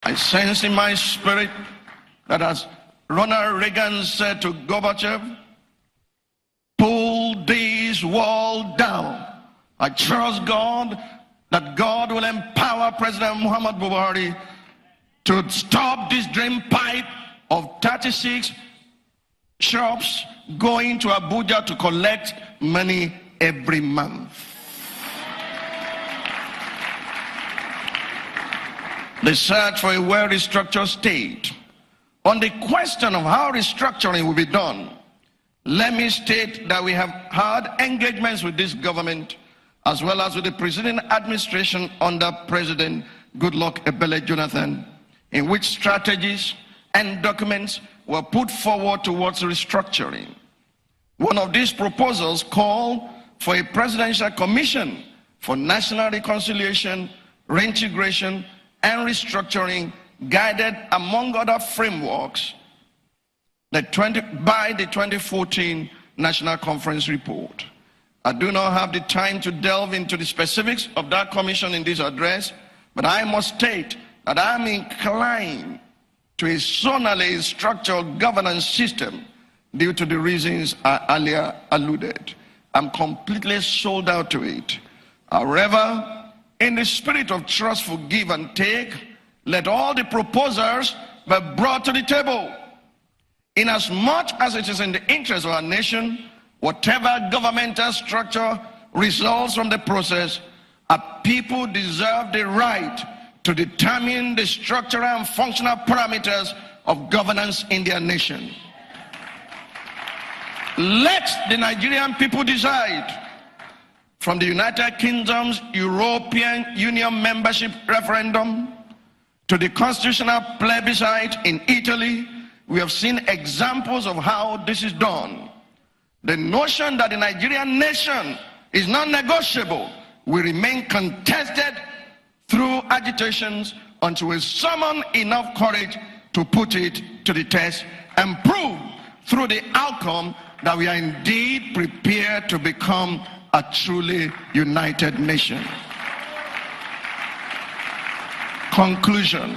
I sense in my spirit that as Ronald Reagan said to Gorbachev, pull this wall down. I trust God that God will empower President Muhammad Buhari to stop this drain pipe of 36 shops going to Abuja to collect money every month. The search for a well-restructured state. On the question of how restructuring will be done, let me state that we have had engagements with this government as well as with the preceding administration under President Goodluck Ebele Jonathan, in which strategies and documents were put forward towards restructuring. One of these proposals called for a presidential commission for national reconciliation, reintegration, and restructuring, guided among other frameworks by the 2014 National Conference report. I do not have the time to delve into the specifics of that commission in this address, but I must state that I am inclined to a zonally structured governance system due to the reasons I earlier alluded. I'm completely sold out to it. However, in the spirit of trustful give and take, let all the proposals be brought to the table. Inasmuch as it is in the interest of our nation, whatever governmental structure results from the process, our people deserve the right to determine the structural and functional parameters of governance in their nation. Let the Nigerian people decide. From the United Kingdom's European Union membership referendum to the constitutional plebiscite in Italy, we have seen examples of how this is done. The notion that the Nigerian nation is non-negotiable will remain contested through agitations until we summon enough courage to put it to the test and prove through the outcome that we are indeed prepared to become a truly united nation. Conclusion.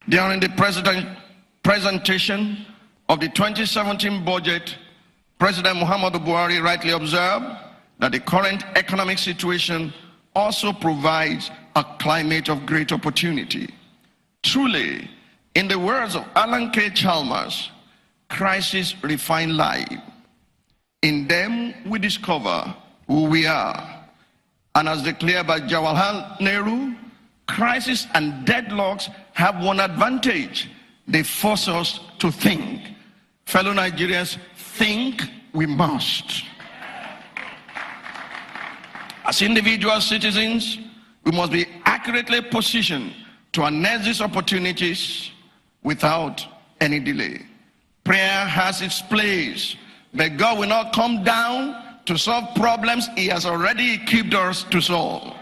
During the presentation of the 2017 budget, President Muhammadu Buhari rightly observed that the current economic situation also provides a climate of great opportunity. Truly, in the words of Alan K. Chalmers, crises refine life. In them we discover who we are. And as declared by Jawaharlal Nehru, crisis and deadlocks have one advantage. They force us to think. Fellow Nigerians, think we must. As individual citizens, we must be accurately positioned to harness these opportunities without any delay. Prayer has its place, but God will not come down to solve problems He has already equipped us to solve.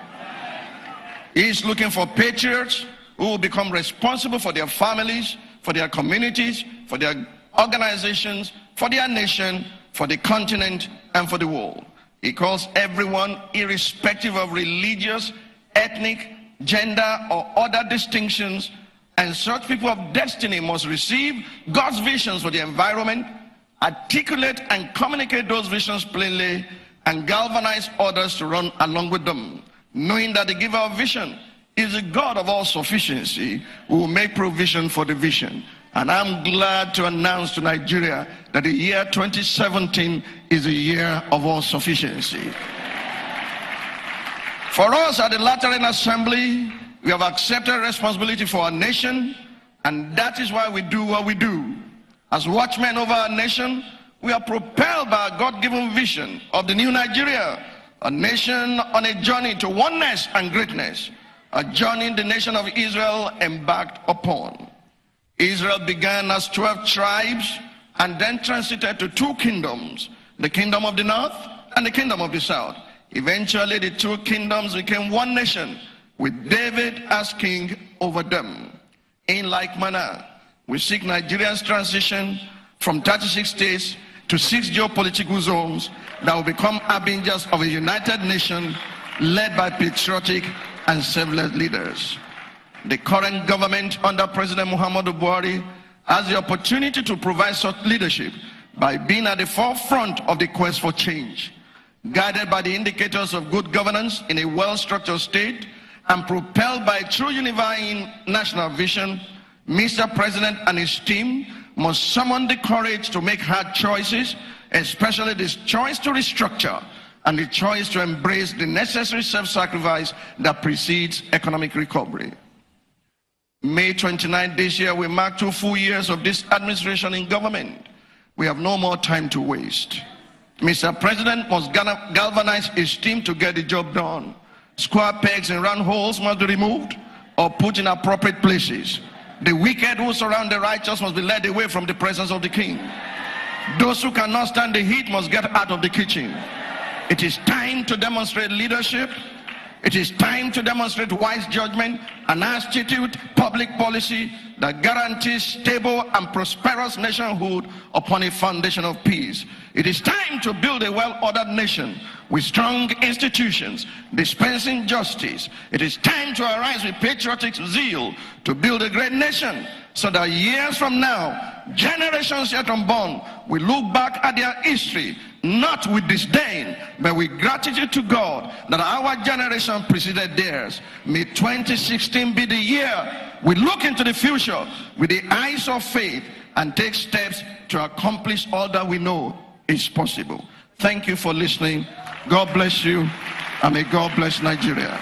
He is looking for patriots who will become responsible for their families, for their communities, for their organizations, for their nation, for the continent, and for the world. He calls everyone, irrespective of religious, ethnic, gender, or other distinctions, and such people of destiny must receive God's visions for the environment, articulate and communicate those visions plainly, and galvanize others to run along with them, knowing that the giver of vision is the God of all sufficiency who will make provision for the vision. And I'm glad to announce to Nigeria that the year 2017 is a year of all sufficiency. For us at the Lateran Assembly, we have accepted responsibility for our nation, and that is why we do what we do. As watchmen over our nation, we are propelled by a God-given vision of the new Nigeria, a nation on a journey to oneness and greatness, a journey the nation of Israel embarked upon. Israel began as 12 tribes and then transited to 2 kingdoms, the kingdom of the north and the kingdom of the south. Eventually, the 2 kingdoms became one nation, with David as king over them. In like manner, we seek Nigeria's transition from 36 states to 6 geopolitical zones that will become harbingers of a united nation led by patriotic and selfless leaders. The current government under President Muhammadu Buhari has the opportunity to provide such leadership by being at the forefront of the quest for change. Guided by the indicators of good governance in a well-structured state and propelled by a true unifying national vision, Mr. President and his team must summon the courage to make hard choices, especially this choice to restructure and the choice to embrace the necessary self-sacrifice that precedes economic recovery. May 29 this year, we mark 2 full years of this administration in government. We have no more time to waste. Mr. President must galvanize his team to get the job done. Square pegs and round holes must be removed or put in appropriate places. The wicked who surround the righteous must be led away from the presence of the king. Those who cannot stand the heat must get out of the kitchen. It is time to demonstrate leadership. It is time to demonstrate wise judgment and institute public policy that guarantees stable and prosperous nationhood upon a foundation of peace. It is time to build a well-ordered nation with strong institutions, dispensing justice. It is time to arise with patriotic zeal to build a great nation so that years from now, generations yet unborn will look back at their history not with disdain, but with gratitude to God that our generation preceded theirs. May 2016 be the year we look into the future with the eyes of faith and take steps to accomplish all that we know is possible. Thank you for listening. God bless you, and may God bless Nigeria.